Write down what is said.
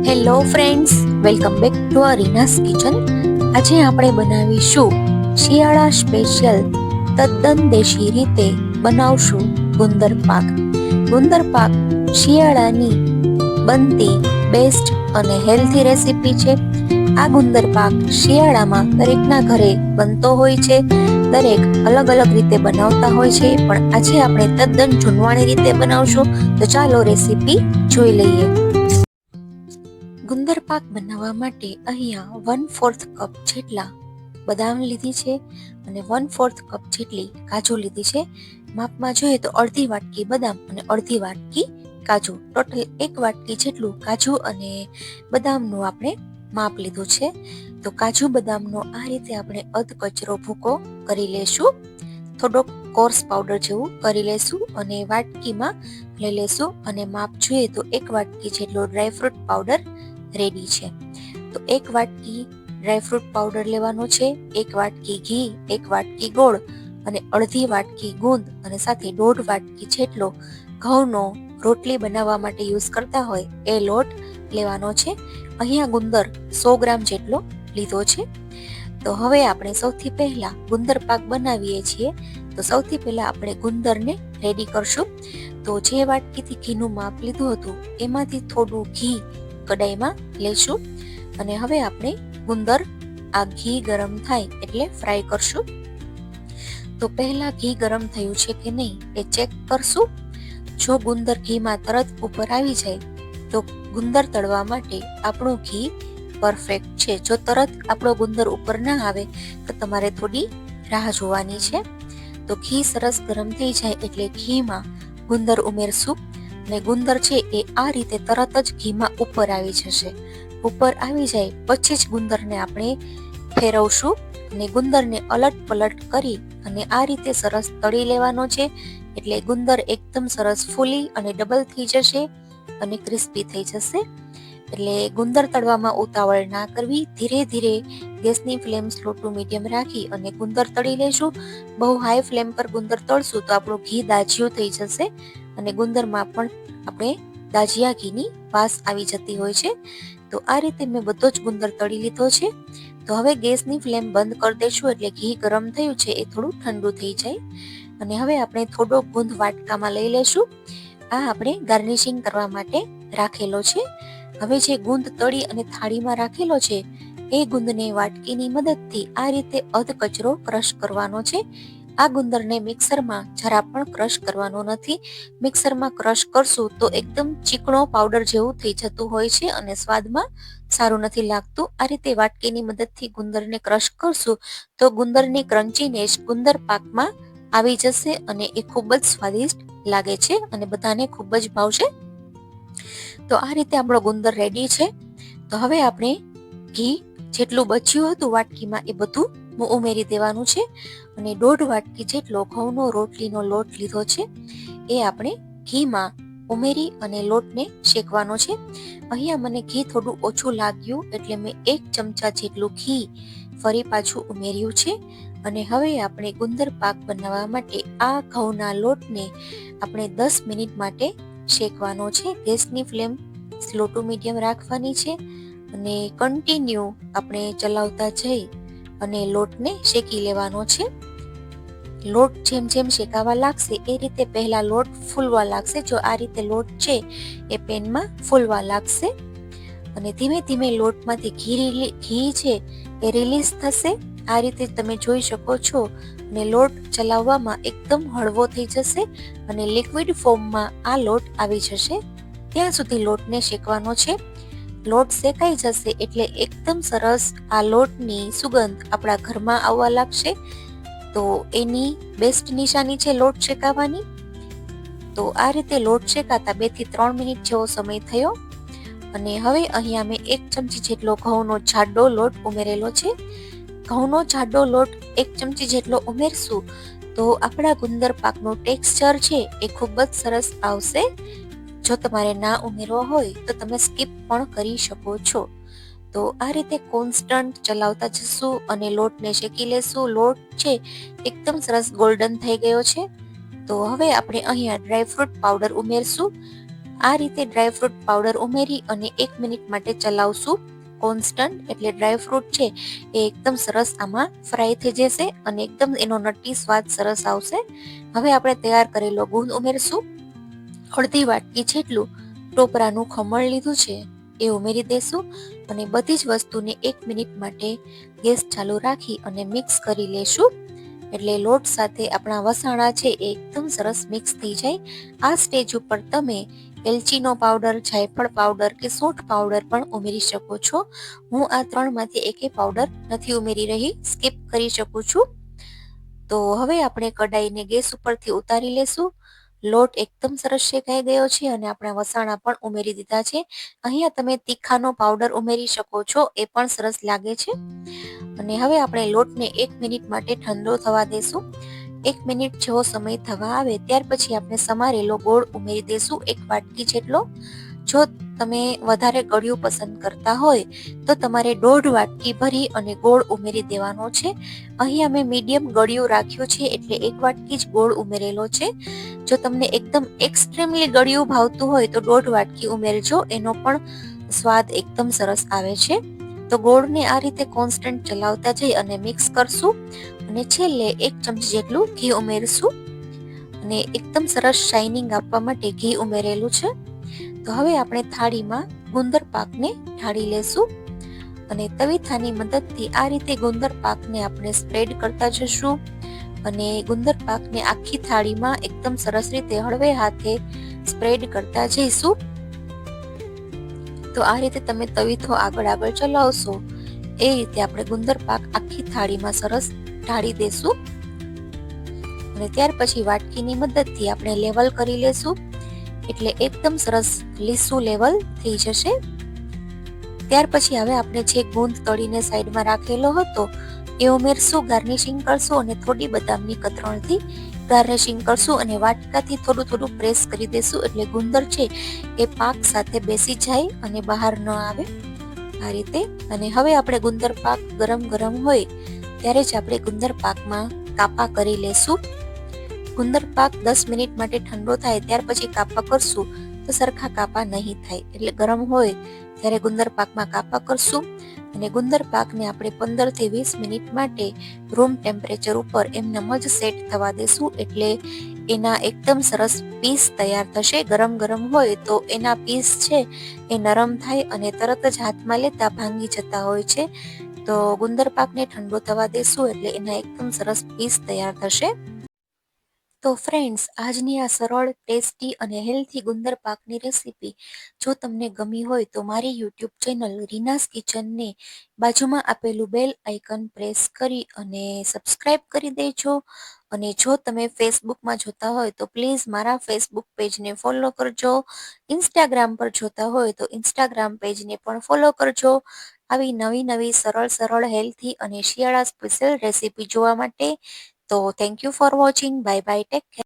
Hello friends, welcome back to Reena's kitchen. આજે આપણે બનાવીશું શિયાળા સ્પેશિયલ તદ્દન દેશી રીતે બનાવશું ગુંદર પાક. ગુંદર પાક શિયાળાની બનતી બેસ્ટ અને હેલ્ધી રેસીપી છે. આ ગુંદર પાક શિયાળામાં દરેકના ઘરે બનતો હોય છે. દરેક અલગ અલગ રીતે બનાવતા હોય છે, પણ આજે આપણે તદ્દન જૂનવાણી રીતે બનાવશું. તો ચાલો રેસીપી જોઈ લઈએ. ગુંદર પાક બનાવવા માટે અહીંયા 1/4 કપ જેટલા બદામ લીધી છે અને 1/4 કપ જેટલી કાજુ લીધી છે. માપમાં જોઈએ તો અડધી વાટકી બદામ અને અડધી વાટકી કાજુ, ટોટલ 1 વાટકી જેટલું કાજુ અને બદામનું આપણે માપ લીધું છે. તો કાજુ બદામનો આ રીતે આપણે અધ કચરો ભૂકો કરી લેશું, થોડોક કોર્સ પાવડર જેવું કરી લેશું અને વાટકીમાં લઈ લેશું. અને માપ જોઈએ તો 1 વાટકી જેટલો ડ્રાયફ્રૂટ પાવડર રેડી છે. તો 1 વાટકી ડ્રાયફ્રૂટ પાવડર લેવાનો છે, 1 વાટકી ઘી, 1 વાટકી ગોળ અને અડધી વાટકી ગુંદ અને સાથે 1.5 વાટકી જેટલો ઘઉંનો રોટલી બનાવવા માટે યુઝ કરતા હોય એ લોટ લેવાનો છે. અહીંયા ગુંદર 100 ગ્રામ જેટલો લીધો છે. તો હવે આપણે સૌથી પહેલા ગુંદર પાક બનાવીએ છીએ. તો સૌથી પહેલા આપણે ગુંદરને રેડી કરશું. તો જે વાટકીથી ઘીનું માપ લીધું હતું એમાંથી થોડું ઘી કડાઈમાં લેશું અને હવે આપણે ગુંદર આ ઘી ગરમ થાય એટલે ફ્રાય કરશું. તો પહેલા ઘી ગરમ થયું છે કે નહીં એ ચેક કરશું. જો ગુંદર ઘીમાં તરત ઉપર આવી જાય તો ગુંદર તળવા માટે આપણું ઘી પરફેક્ટ છે. જો તરત આપણો ગુંદર ઉપર ના આવે તો તમારે થોડી રાહ જોવાની છે. તો ઘી સરસ ગરમ થઈ જાય એટલે ઘીમાં ગુંદર ઉમેરશું અને ગુંદર છે એ આ રીતે તરત જ ઘીમાં ઉપર આવી જશે. ઉપર આવી જાય પછી જ ગુંદરને આપણે ફેરવશું અને ગુંદરને અલટ પલટ કરી અને આ રીતે સરસ તળી લેવાનો છે. એટલે ગુંદર એકદમ સરસ ફૂલી અને ડબલ થઈ જશે અને ક્રિસ્પી થઈ જશે. એટલે ગુંદર તળવામાં ઉતાવળ ના કરવી, ધીરે ધીરે ગેસની ફ્લેમ સ્લો ટુ મીડિયમ રાખી અને ગુંદર તળી લેશું. બહુ હાઈ ફ્લેમ પર ગુંદર તળશું તો આપણું ઘી દાજ્યું થઈ જશે અને ગુંદરમાં પણ આપણે દાજિયા ઘીની વાસ આવી જતી હોય છે. તો આ રીતે મેં બધો જ ગુંદર તળી લીધો છે. તો હવે ગેસની ફ્લેમ બંધ કરી દઈશું એટલે ઘી ગરમ થયું છે એ થોડું ઠંડુ થઈ જાય. અને હવે આપણે થોડો ગુંદ વાટકામાં લઈ લેશું. આ આપણે ગાર્નિશિંગ કરવા માટે રાખેલો છે. હવે જે ગુંદ તળી અને થાળીમાં રાખેલો છે એ ગુંદને વાટકીની મદદથી આ રીતે અધ કચરો ક્રશ કરવાનો છે. આ ગુંદરને મિક્સરમાં જરા પણ ક્રશ કરવાનો નથી. મિક્સરમાં ક્રશ કરશું તો એકદમ ચીકણો પાવડર જેવું થઈ જતું હોય છે અને સ્વાદમાં સારું નથી લાગતું. આ રીતે વાટકીની મદદથી ગુંદરને ક્રશ કરશું તો ગુંદરની ક્રન્ચીનેસ ગુંદર પાકમાં આવી જશે અને એ ખૂબ જ સ્વાદિષ્ટ લાગે છે અને બધાને ખૂબ જ ભાવશે. તો આ રીતે આપણો ગુંદર રેડી છે. તો હવે આપણે ઘી જેટલું બચ્યું હતું વાટકીમાં એ બધું ઉમેરી દેવાનું છે અને 1.5 વાટકી જેટલો ઘઉંનો રોટલીનો લોટ લીધો છે એ આપણે ઘીમાં ઉમેરી અને લોટને શેકવાનો છે. અહીંયા મને ઘી થોડું ઓછું લાગ્યું એટલે મેં 1 ચમચા જેટલું ઘી ફરી પાછું ઉમેર્યું છે. અને હવે આપણે ગુંદર પાક બનાવવા માટે આ ઘઉંના લોટને આપણે 10 મિનિટ માટે શેકવાનો છે. ગેસની ફ્લેમ સ્લો ટુ મીડિયમ રાખવાની છે અને કન્ટિન્યુ આપણે ચલાવતા જઈ અને લોટને શેકી લેવાનો છે. લોટ જેમ જેમ શેકાવા લાગશે એ રીતે પહેલા લોટ ફૂલવા લાગશે. જો આ રીતે લોટ છે એ પેનમાં ફૂલવા લાગશે અને ધીમે ધીમે લોટમાંથી ઘી છે એ રિલીઝ થશે. આ રીતે તમે જોઈ શકો છો અને લોટ ચલાવવામાં એકદમ હળવો થઈ જશે અને લિક્વિડ ફોર્મમાં આ લોટ આવી જશે. ત્યાં સુધી લોટને શેકવાનો છે. લોટ શેકાઈ જશે એટલે એકદમ સરસ આ લોટની સુગંધ આપણા ઘરમાં આવવા લાગશે. તો એની બેસ્ટ નિશાની છે લોટ શેકાવાની. તો આ રીતે લોટ શેકાતા 2 થી 3 મિનિટ જેવો સમય થયો અને હવે અહીંયા મેં 1 ચમચી જેટલો ઘઉંનો જાડો લોટ ઉમેરેલો છે. ઘઉંનો જાડો લોટ 1 ચમચી જેટલો ઉમેરશું તો આપણા ગુંદર પાકનું ટેક્સચર છે એ ખૂબ જ સરસ આવશે. જો તમારે ના ઉમેરવો હોય તો તમે સ્કીપ પણ કરી શકો છો. તો આ રીતે કોન્સ્ટન્ટ ચલાવતા જશું અને લોટને શેકી લેશું. લોટ છે એકદમ સરસ ગોલ્ડન થઈ ગયો છે. તો હવે આપણે અહીંયા ડ્રાયફ્રૂટ પાવડર ઉમેરશું. આ રીતે ડ્રાયફ્રૂટ પાવડર ઉમેરી અને 1 મિનિટ માટે ચલાવશું કોન્સ્ટન્ટ, એટલે ડ્રાયફ્રૂટ છે એ એકદમ સરસ આમાં ફ્રાય થઈ જશે અને એકદમ એનો નટી સ્વાદ સરસ આવશે. હવે આપણે તૈયાર કરેલો ગુંદ ઉમેરશું. અડધી વાટકી જેટલું ટોપરાનું ખમણ લીધું છે એ ઉમેરી દેશું અને બધી જ વસ્તુને 1 મિનિટ માટે ગેસ ચાલુ રાખી અને મિક્સ કરી લેશું. એટલે લોટ સાથે આપણા વસાણા છે એ એકદમ સરસ મિક્સ થઈ જાય. આ સ્ટેજ ઉપર તમે એલચીનો પાવડર, જાયફળ પાવડર કે સૂંઠ પાવડર પણ ઉમેરી શકો છો. હું આ ત્રણમાંથી એકેય પાવડર નથી ઉમેરી રહી, સ્કીપ કરી શકું છું. તો હવે આપણે કડાઈને ગેસ ઉપરથી ઉતારી લેશું. લોટ એકદમ સરસ શેકાઈ ગયો છે અને આપણા વસાણા પણ ઉમેરી દીધા છે. અહીંયા તમે તીખાનો પાવડર ઉમેરી શકો છો, એ પણ સરસ લાગે છે. અને હવે આપણે લોટને 1 મિનિટ માટે ઠંડો થવા દેશું. 1 મિનિટ જેવો સમય થવા આવે ત્યાર પછી આપણે સમારેલો ગોળ ઉમેરી દેશું, 1 વાટકી જેટલો. જો તમે વધારે ગળ્યું પસંદ કરતા હોય તો તમારે 1.5 વાટકી ભરી અને ગોળ ઉમેરી દેવાનો છે. અહીં અમે મીડિયમ ગળ્યું રાખ્યું છે એટલે 1 વાટકી જ ગોળ ઉમેરેલો છે. જો તમને એકદમ એક્સ્ટ્રીમલી ગળ્યું ભાવતું હોય તો 1.5 વાટકી ઉમેરજો, એનો પણ સ્વાદ એકદમ સરસ આવે છે. તો ગોળને આ રીતે કોન્સ્ટન્ટ ચલાવતા જઈ અને મિક્સ કરશું અને છેલ્લે 1 ચમચી જેટલું ઘી ઉમેરશું અને એકદમ સરસ શાઇનિંગ આપવા માટે ઘી ઉમેરેલું છે. તો હવે આપણે થાળીમાં ગુંદર પાકને ઢાળી લેશું અને તવીથાની મદદથી આ રીતે ગુંદર પાકને આપણે સ્પ્રેડ કરતા જશું અને ગુંદર પાકને આખી થાળીમાં એકદમ સરસ રીતે હળવે હાથે સ્પ્રેડ કરતા જઈશું. તો આ રીતે તમે તવીથો આગળ ચલાવશો એ રીતે આપણે ગુંદર પાક આખી થાળીમાં સરસ ઢાળી દેશું અને ત્યાર પછી વાટકીની મદદથી આપણે લેવલ કરી લેશું એટલે એકદમ સરસ લીસું લેવલ થઈ જશે. ત્યાર પછી હવે આપણે જે ગુંદ તળીને સાઈડમાં રાખેલો હતો એ ઉમેરશું, ગાર્નિશિંગ કરશું અને થોડી બદામની કતરણથી ગાર્નિશિંગ કરશું અને વાટકાથી થોડું પ્રેસ કરી દેશું એટલે ગુંદર છે એ પાક સાથે બેસી જાય અને બહાર ન આવે આ રીતે. અને હવે આપણે ગુંદર પાક ગરમ હોય ત્યારે જ આપણે ગુંદર પાકમાં કાપા કરી લેશું. ગુંદર પાક 10 મિનિટ માટે ઠંડો થાય ત્યાર પછી કાપા કરશું તો સરખા કાપા નહીં થાય, એટલે ગરમ હોય ત્યારે ગુંદર પાકમાં કાપા કરશું અને ગુંદર પાકને આપણે 15 થી 20 મિનિટ માટે રૂમ ટેમ્પરેચર ઉપર એમનેમ જ સેટ થવા દેશું એટલે એના એકદમ સરસ પીસ તૈયાર થશે. ગરમ હોય તો એના પીસ છે એ નરમ થાય અને તરત જ હાથમાં લેતા ભાંગી જતા હોય છે. તો ગુંદર પાકને ઠંડો થવા દેશું એટલે એના એકદમ સરસ પીસ તૈયાર થશે. તો ફ્રેન્ડ્સ, આજની આ સરળ, ટેસ્ટી અને હેલ્થી ગુંદર પાકની રેસીપી જો તમને ગમી હોય તો મારી યુટ્યુબ ચેનલ રીનાસ કિચનને બાજુમાં આપેલું બેલ આઇકન પ્રેસ કરી અને સબસ્ક્રાઇબ કરી દેજો. અને જો તમે ફેસબુકમાં જોતા હોય તો પ્લીઝ મારા ફેસબુક પેજને ફોલો કરજો. ઇન્સ્ટાગ્રામ પર જોતા હોય તો ઇન્સ્ટાગ્રામ પેજને પણ ફોલો કરજો. આવી નવી સરળ હેલ્થી અને શિયાળા સ્પેશિયલ રેસીપી જોવા માટે. તો thank you for watching. Bye bye, take care.